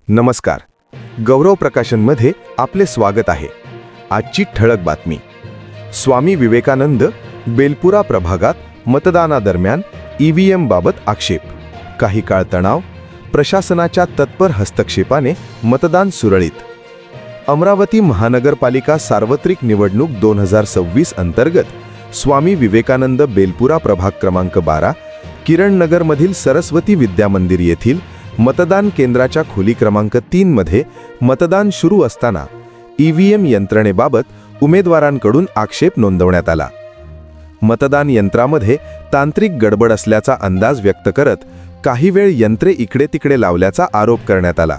नमस्कार. गौरव प्रकाशनमध्ये आपले स्वागत आहे. आजची ठळक बातमी. स्वामी विवेकानंद बेलपुरा प्रभागात मतदानादरम्यान EVM बाबत आक्षेप. काही काळ तणाव, प्रशासनाच्या तत्पर हस्तक्षेपाने मतदान सुरळीत. अमरावती महानगरपालिका सार्वत्रिक निवडणूक 2026 अंतर्गत स्वामी विवेकानंद बेलपुरा प्रभाग क्रमांक 12 किरणनगरमधील सरस्वती विद्यामंदिर येथील मतदान केंद्राच्या खोली क्रमांक 3 मध्ये मतदान सुरू असताना EVM यंत्रणेबाबत उमेदवारांकडून आक्षेप नोंदवण्यात आला. मतदान यंत्रामध्ये तांत्रिक गडबड असल्याचा अंदाज व्यक्त करत काही वेळ यंत्रे इकडे तिकडे लावल्याचा आरोप करण्यात आला.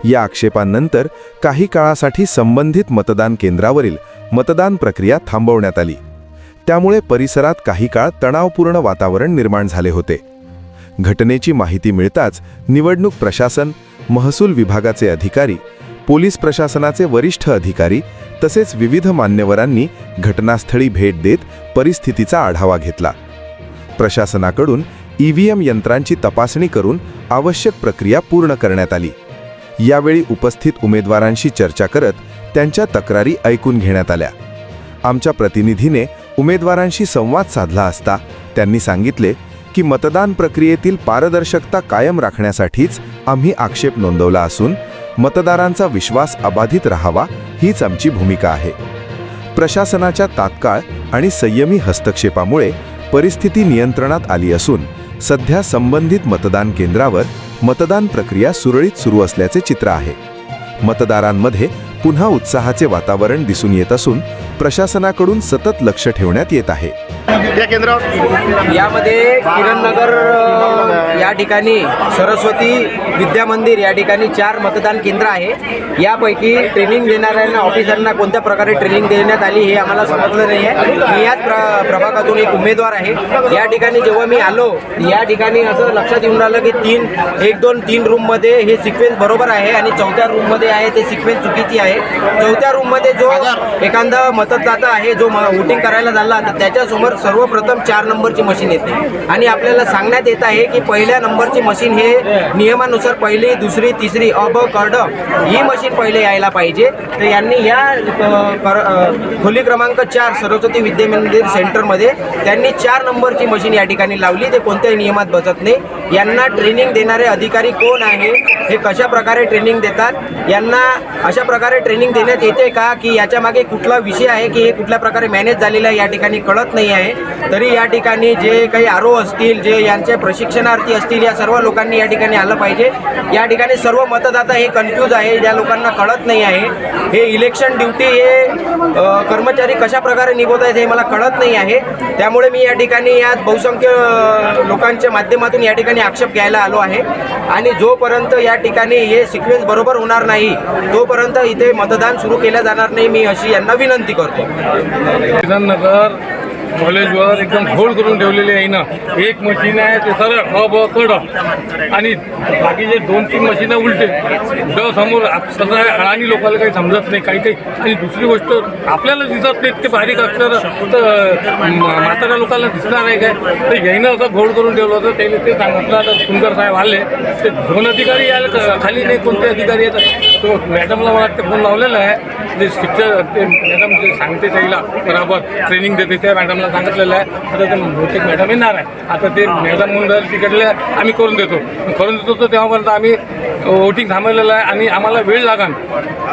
या आक्षेपांनंतर काही काळासाठी संबंधित मतदान केंद्रावरील मतदान प्रक्रिया थांबवण्यात आली. त्यामुळे परिसरात काही काळ तणावपूर्ण वातावरण निर्माण झाले होते. घटनेची माहिती मिळताच निवडणूक प्रशासन, महसूल विभागाचे अधिकारी, पोलीस प्रशासनाचे वरिष्ठ अधिकारी तसेच विविध मान्यवरांनी घटनास्थळी भेट देत परिस्थितीचा आढावा घेतला. प्रशासनाकडून EVM यंत्रांची तपासणी करून आवश्यक प्रक्रिया पूर्ण करण्यात आली. यावेळी उपस्थित उमेदवारांशी चर्चा करत त्यांच्या तक्रारी ऐकून घेण्यात आल्या. आमच्या प्रतिनिधीने उमेदवारांशी संवाद साधला असता त्यांनी सांगितले की मतदान प्रक्रियेतील पारदर्शकता कायम राखण्यासाठीच आम्ही आक्षेप नोंदवला असून मतदारांचा विश्वास अबाधित राहावा हीच आमची भूमिका आहे. प्रशासनाच्या तात्काळ आणि संयमी हस्तक्षेपामुळे परिस्थिती नियंत्रणात आली असून सध्या संबंधित मतदान केंद्रावर मतदान प्रक्रिया सुरळीत सुरू असल्याचे चित्र आहे. मतदारांमध्ये पुन्हा उत्साहाचे वातावरण दिसून येत असून प्रशासनाकडून सतत लक्ष ठेवण्यात येत आहे. या केंद्रावर यामध्ये किरणनगर या ठिकाणी सरस्वती विद्यामंदिर या ठिकाणी 4 मतदान केंद्र आहे. यापैकी ट्रेनिंग देणाऱ्यांना ऑफिसरना कोणत्या प्रकारे ट्रेनिंग देण्यात आली हे आम्हाला समजलं नाही आहे. मी याच प्रभागातून एक उमेदवार आहे. या ठिकाणी जेव्हा मी आलो या ठिकाणी असं लक्षात येऊन राहिलं की 3 रूममध्ये हे सिक्वेन्स बरोबर आहे आणि 4थ्या रूममध्ये आहे ते सिक्वेन्स चुकीची आहे. 4थ्या रूममध्ये जो एखादा मतदाता आहे जो वोटिंग करायला झाला तर त्याच्यासमोर सर्वप्रथम 4 नंबरची मशीन येते आणि आपल्याला सांगण्यात येत आहे की पहिल्या नंबरची मशीन हे नियमानुसार पहिली, दुसरी, तिसरी अब कर्ड ही मशीन पहिले यायला पाहिजे. तर यांनी या खोली क्रमांक 4 सरस्वती विद्यामंदिर सेंटरमध्ये त्यांनी 4 नंबरची मशीन या ठिकाणी लावली. ते कोणत्याही नियमात बसत नाही. यांना ट्रेनिंग देणारे अधिकारी कोण आहे, हे कशा प्रकारे ट्रेनिंग देतात, यांना अशा प्रकारे ट्रेनिंग देण्यात येते का की याच्या मागे कुठला विषय आहे की हे कुठल्या प्रकारे मॅनेज झालेलं आहे या ठिकाणी कळत नाही आहे. तरी या ठिकाणी जे काही आरो असतील, जे यांचे प्रशिक्षणार्थी असतील, या सर्व लोकांनी या ठिकाणी आलं पाहिजे. या ठिकाणी सर्व मतदाता हे कन्फ्यूज आहे, ज्या लोकांना कळत नाही आहे. हे इलेक्शन ड्युटी हे कर्मचारी कशा प्रकारे निभवत आहेत हे मला कळत नाही आहे. त्यामुळे मी या ठिकाणी या बहुसंख्य लोकांच्या माध्यमातून या ठिकाणी आक्षेप घ्यायला आलो आहे आणि जोपर्यंत या ठिकाणी हे सिक्वेन्स बरोबर होणार नाही तोपर्यंत इथे मतदान सुरू केलं जाणार नाही, मी अशी यांना विनंती करतो. किरणनगर कॉलेजवर एकदम घोळ करून ठेवलेले आहे ना. एक मशीन आहे ते सरळ अब कड आणि बाकीचे 2-3 मशीनं उलटे समोर कसं आहे. आणि लोकांना काही समजत नाही काही. आणि दुसरी गोष्ट आपल्याला दिसत नाही ते बारीक अक्षर तर म्हाताऱ्या लोकांना दिसणार आहे काय. तर यायनं असं घोळ करून ठेवलं होतं. त्याने ते सांगितलं आता सुंदर साहेब आले ते 2 अधिकारी यायला खाली नाही कोणते अधिकारी येतात. तो मॅडमला मला वाटतं फोन लावलेला आहे. जे शिक्षक ते मॅडम जे सांगते त्याला बरोबर ट्रेनिंग देते त्या मॅडमला सांगितलेलं आहे. आता ते बहुतेक मॅडम येणार आहे. आता ते मॅडम म्हणून तिकडले आम्ही करून देतो तर तेव्हापर्यंत आम्ही वोटिंग थांबवलेलं आहे आणि आम्हाला वेळ लागेल.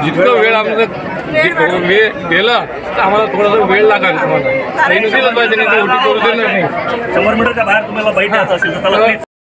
जितकं वेळ आमचं वेळ गेलं तर आम्हाला थोडासा वेळ लागेल. आम्हाला काही दिलंच पाहिजे नाही तर वोटिंग करू देणार नाही. 100 मीटरच्या बाहेर तुम्हाला बाईट द्यायचं असेल तर